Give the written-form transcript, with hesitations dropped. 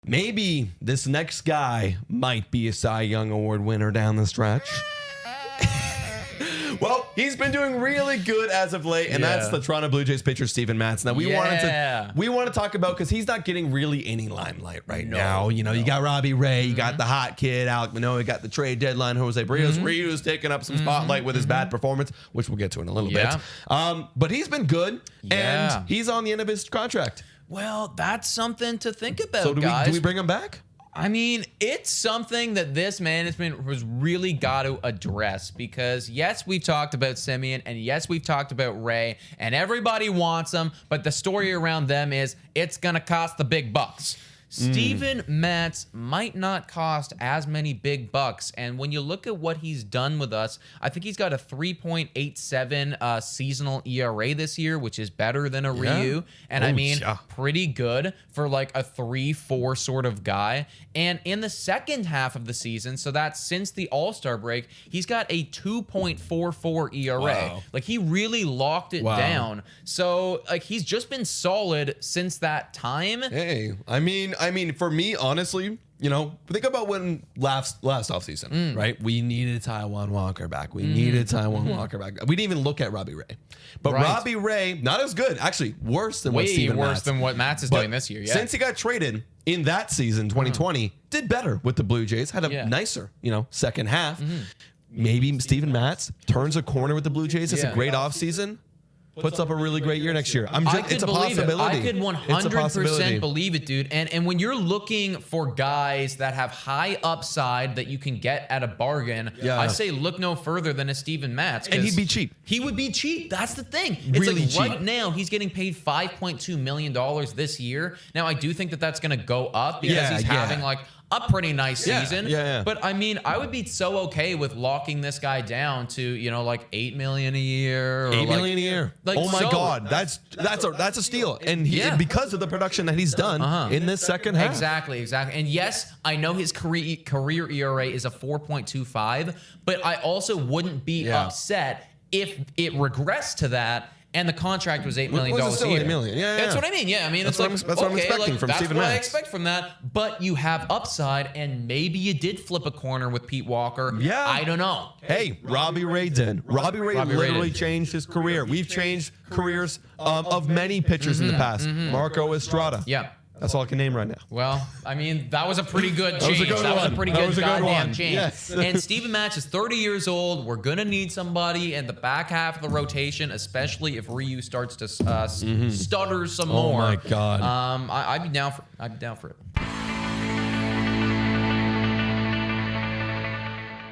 Maybe this next guy might be a Cy Young Award winner down the stretch. Well, he's been doing really good as of late, and that's the Toronto Blue Jays pitcher Steven Matz. Now we want to talk about, because he's not getting really any limelight right now. You know, you got Robbie Ray, you got the hot kid Alec Manoah, you got the trade deadline Jose Barrios. Ryu's taking up some spotlight with his bad performance, which we'll get to in a little bit. But he's been good, and he's on the end of his contract. Well, that's something to think about, so guys. Do we bring him back? I mean, it's something that this management was really got to address, because yes, we've talked about Simeon, and yes, we've talked about Ray, and everybody wants them, but the story around them is it's going to cost the big bucks. Steven Matz might not cost as many big bucks, and when you look at what he's done with us, I think he's got a 3.87 seasonal ERA this year, which is better than a Ryu, and I mean, pretty good for like a 3-4 sort of guy. And in the second half of the season, so that's since the All-Star break, he's got a 2.44 ERA. Like, he really locked it down. So like, he's just been solid since that time. Hey, I mean, for me, honestly, you know, think about when last offseason, right? We needed Taijuan Walker back. We needed Taijuan Walker back. We didn't even look at Robbie Ray. But Robbie Ray, not as good. Actually, worse than what Steven Matz. Than what Matz is doing this year, Since he got traded in that season, 2020, did better with the Blue Jays. Had a nicer, you know, second half. Maybe Steven Matz turns a corner with the Blue Jays. It's a great offseason. Puts up a really great year next year. It's a possibility. I could 100% believe it, dude. And when you're looking for guys that have high upside that you can get at a bargain, I say look no further than a Steven Matz. And he'd be cheap. He would be cheap. That's the thing. It's really like cheap. Right now he's getting paid $5.2 million this year. Now I do think that that's going to go up because he's having like a pretty nice season. But I mean, I would be so okay with locking this guy down to, you know, like $8 million a year. Or $8 million a year. Like, oh my God, that's a steal. And because of the production that he's done in this second half. Exactly. And yes, I know his career ERA is a 4.25, but I also wouldn't be upset if it regressed to that. And the contract was $8 million a year. $8 million. That's what I mean. Yeah, I mean, that's what I'm expecting from Steven Matz. That's what I expect from that. But you have upside, and maybe you did flip a corner with Pete Walker. Yeah, I don't know. Hey, Robbie Ray did. Robbie Ray literally changed his career. We've changed careers of many pitchers in the past. Marco Estrada. Yeah. That's all I can name right now. Well, I mean, that was a pretty good change. That was a pretty good goddamn change. Yes. And Steven Matz is 30 years old. We're going to need somebody in the back half of the rotation, especially if Ryu starts to stutter some more. Oh, my God. I'd be down for it.